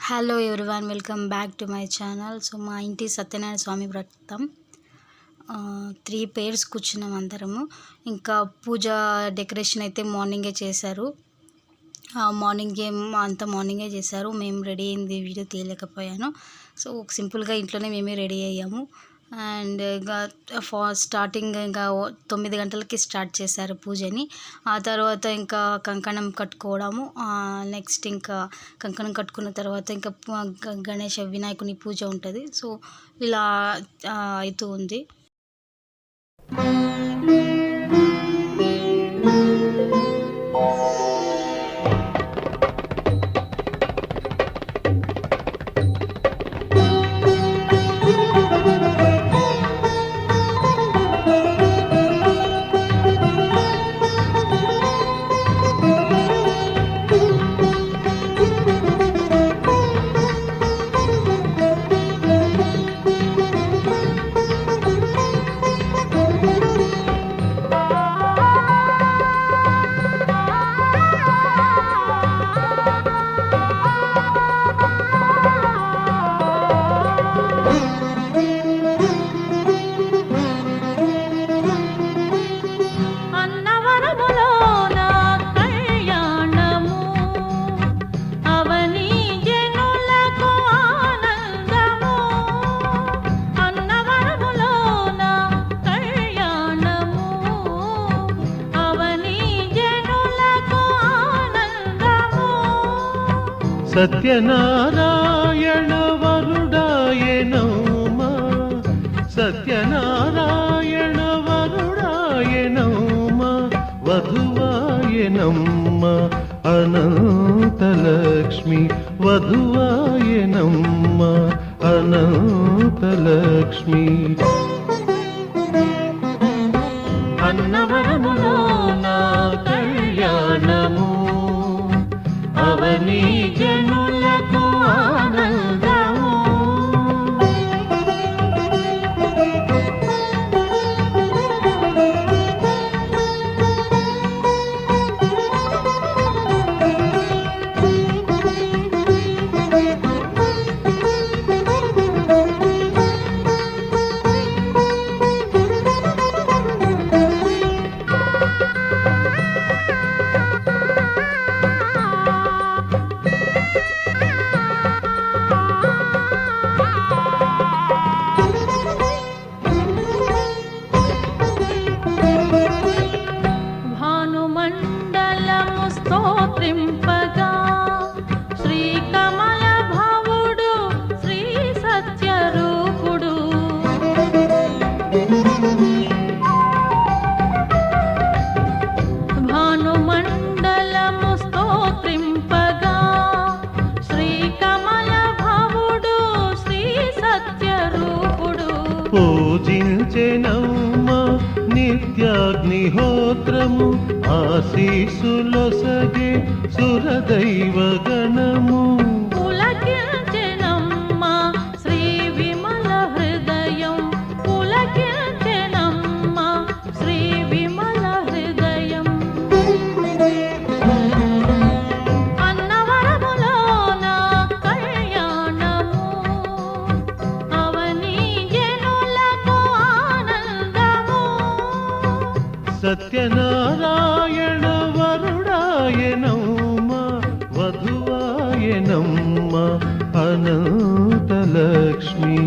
Hello everyone, welcome back to my channel. So మా ఇంటి సత్యనారాయణ స్వామి వ్రతం 3 పేర్స్ కూర్చున్నాం అందరము. ఇంకా పూజ డెకరేషన్ అయితే మార్నింగే చేశారు. మార్నింగే చేశారు. మేము రెడీ అయింది వీడియో తీయలేకపోయాను. సో సింపుల్గా ఇంట్లోనే మేమే రెడీ అయ్యాము. అండ్ ఇంకా స్టార్టింగ్ ఇంకా 9 గంటలకి స్టార్ట్ చేశారు పూజని. ఆ తర్వాత ఇంకా కంకణం కట్టుకోవడము. నెక్స్ట్ ఇంకా కంకణం కట్టుకున్న తర్వాత ఇంకా గణేష వినాయకుని పూజ ఉంటుంది. సో ఇలా అవుతూ ఉంది. సత్యనారాయణ వరుడాయనౌమా, సత్యనారాయణ వరుడాయనౌమా, వధువాయనమ్మ అనంతలక్ష్మి, వధువాయనమ్మ అనంతలక్ష్మి. అన్నవరములో నా కళ్యాణము, అవని జనులకు ఆనందము. పూజించెనమ్మ నిత్యాగ్నిహోత్రము, ఆశీసులొసగే సురదైవ గణము. పులకించెనమ్మ శ్రీ విమల హృదయం, పులకించెనమ్మ శ్రీ విమల హృదయం. అన్నవరములోన కళ్యాణము, అవని జనులకు ఆనందము. సత్యనారాయణ వరుడాయనమ్మ, వధువాయనమ్మ అనంతలక్ష్మి.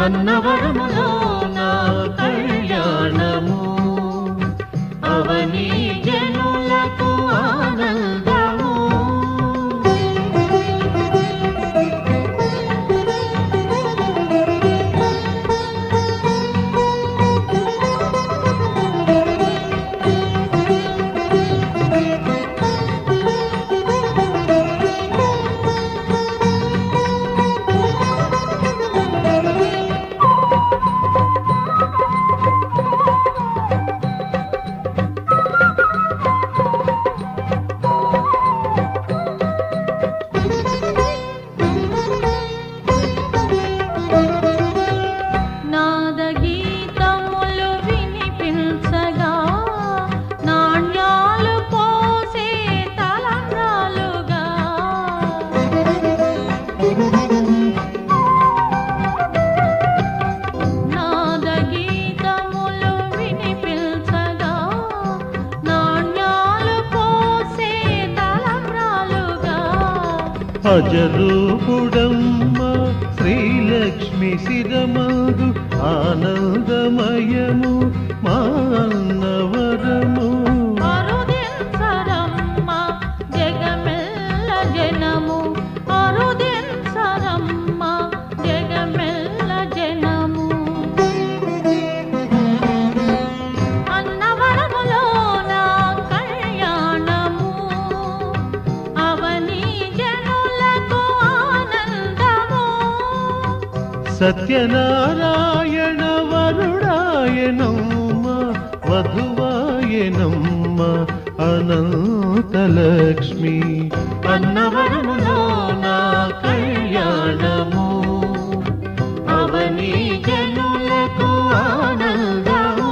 అన్నవరములో నా కళ్యాణము, అవని జనులకు ఆనందము. అజరూపుడమ్మ శ్రీలక్ష్మి శిరమందు ఆనందమయము మా అన్నవరము. అరుదించరమ్మ జగమెల్ల జనము, అరుదించరమ్మ జగమెల్ల జనము. అన్నవరములోన కళ్యాణము, అవని జనులకు ఆనందము. సత్యనారాయణ వరుడాయనమ్మ వధువాయనమ్మ అనంతలక్ష్మి. అన్నవరములో నా కళ్యాణము, అవని జనులకు ఆనందము.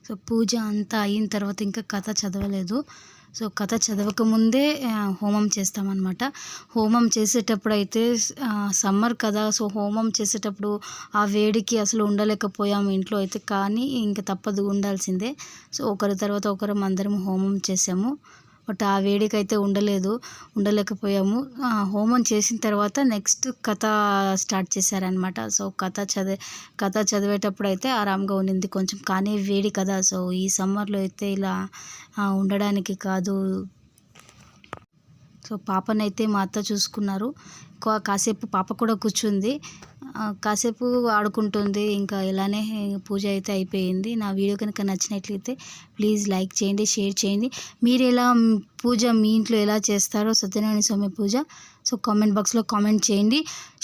సో పూజ అంతా అయిన తర్వాత ఇంకా కథ చదవలేదు. సో కథ చదవకముందే హోమం చేస్తామన్నమాట. హోమం చేసేటప్పుడు అయితే సమ్మర్ కదా, సో హోమం చేసేటప్పుడు ఆ వేడికి అసలు ఉండలేకపోయాము ఇంట్లో అయితే, కానీ ఇంకా తప్పదు ఉండాల్సిందే. సో ఒకరి తర్వాత ఒకరం అందరం హోమం చేసాము. బట్ ఆ వేడికి అయితే ఉండలేకపోయాము. హోమం చేసిన తర్వాత నెక్స్ట్ కథ స్టార్ట్ చేశారనమాట. సో కథ చదివేటప్పుడు అయితే ఆరాంగా ఉండింది కొంచెం, కానీ వేడి కదా, సో ఈ సమ్మర్లో అయితే ఇలా ఉండడానికి కాదు. సో పాపనైతే మా అత్త చూసుకున్నారు. కాసేపు పాప కూడా కూర్చుంది, కాసేపు ఆడుకుంటుంది. ఇంకా ఇలానే పూజ అయితే అయిపోయింది. నా వీడియో కనుక నచ్చినట్లయితే ప్లీజ్ లైక్ చేయండి, షేర్ చేయండి. మీరు ఎలా పూజ మీ ఇంట్లో ఎలా చేస్తారో సత్యనారాయణ స్వామి పూజ, సో కామెంట్ బాక్స్లో కామెంట్ చేయండి.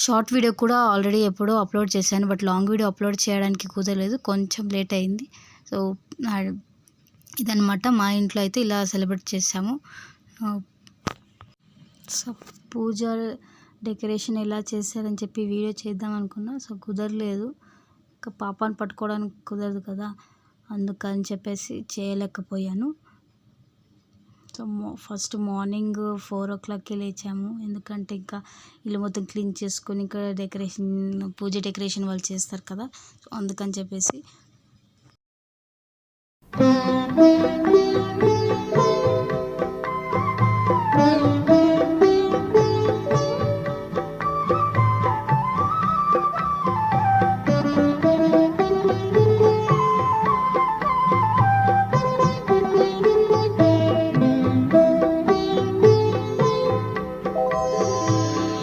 షార్ట్ వీడియో కూడా ఆల్రెడీ ఎప్పుడో అప్లోడ్ చేశాను, బట్ లాంగ్ వీడియో అప్లోడ్ చేయడానికి కుదరలేదు, కొంచెం లేట్ అయింది. సో ఇదన్నమాట, మా ఇంట్లో అయితే ఇలా సెలబ్రేట్ చేసాము. సో పూజ డెకరేషన్ ఎలా చేశారని చెప్పి వీడియో చేద్దాం అనుకున్నా, సో కుదరలేదు. ఇంకా పాపను పట్టుకోవడానికి కుదరదు కదా, అందుకని చెప్పేసి చేయలేకపోయాను. సో ఫస్ట్ మార్నింగ్ 4 o'clockకి లేచాము, ఎందుకంటే ఇంకా ఇల్లు మొత్తం క్లీన్ చేసుకొని ఇక్కడ పూజ డెకరేషన్ వాళ్ళు చేస్తారు కదా, సో అందుకని చెప్పేసి.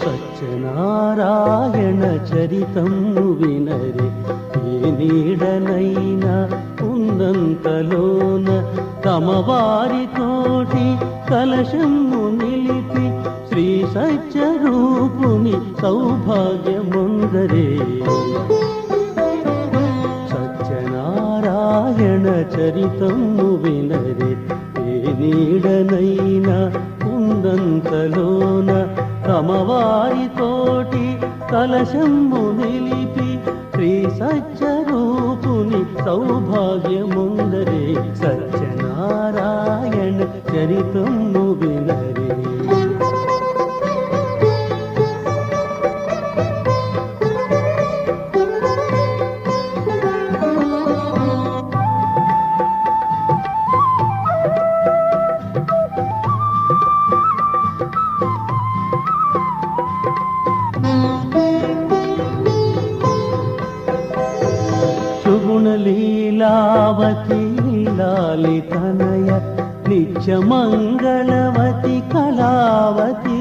సత్యనారాయణ చరితము వినరే, ఏ నీడనైనా ఉన్నంతలోన తమ వారితోటి కలశము నిలిపి శ్రీ సత్యరూపుని సౌభాగ్యముందరే. సత్యనారాయణ చరితము వినరే, ఏ నీడనైనా ఉన్నంతలోన తమ వారితోటి కలశము నిలిపి శ్రీ సత్యరూపుని సౌభాగ్యముందరే. సత్యనారాయణ చరితము వినరే. లీలావతి లాలి తనయ నిత్య మంగళవతి కళావతి.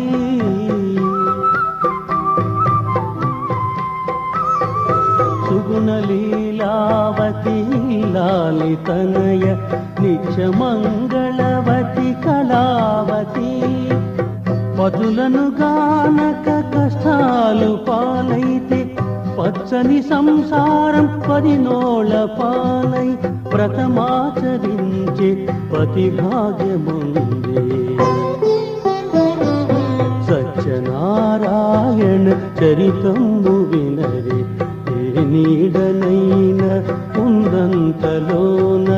సుగుణ లీలావతి లాలి తనయ నిత్య మంగళవతి కళావతి. పదులను గానక కష్టాలు పాలైతే పచ్చని సంసారం పరినోళ పాలై వ్రతమాచరించే పతి భాగ్యముందే. సత్యనారాయణ చరితము వినరే, ఏ నీడనైన ఉన్నంతలోన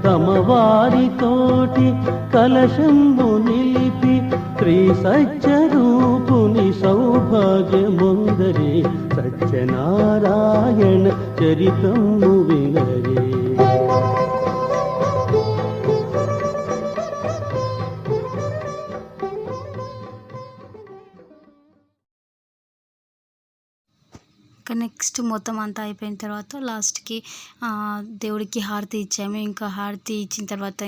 తమ వారితోటి కలశంబు నిలిపి శ్రీ సత్యరూపుని సౌభాగ్యముందరే. సత్యనారాయణ చరితము వినరే. నెక్స్ట్ మొత్తం అంతా అయిపోయిన తర్వాత లాస్ట్కి దేవుడికి హారతి ఇచ్చాము. ఇంకా హారతి ఇచ్చిన తర్వాత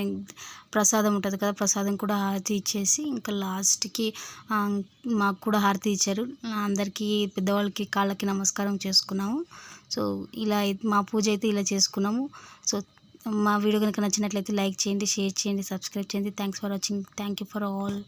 ప్రసాదం ఉంటుంది కదా, ప్రసాదం కూడా హారతి ఇచ్చేసి ఇంకా లాస్ట్కి మాకు కూడా హారతి ఇచ్చారు. అందరికీ పెద్దవాళ్ళకి కాళ్ళకి నమస్కారం చేసుకున్నాము. సో ఇలా మా పూజ అయితే ఇలా చేసుకున్నాము. సో మా వీడియో కనుక నచ్చినట్లయితే లైక్ చేయండి, షేర్ చేయండి, సబ్స్క్రైబ్ చేయండి. Thanks for watching. Thank you for all.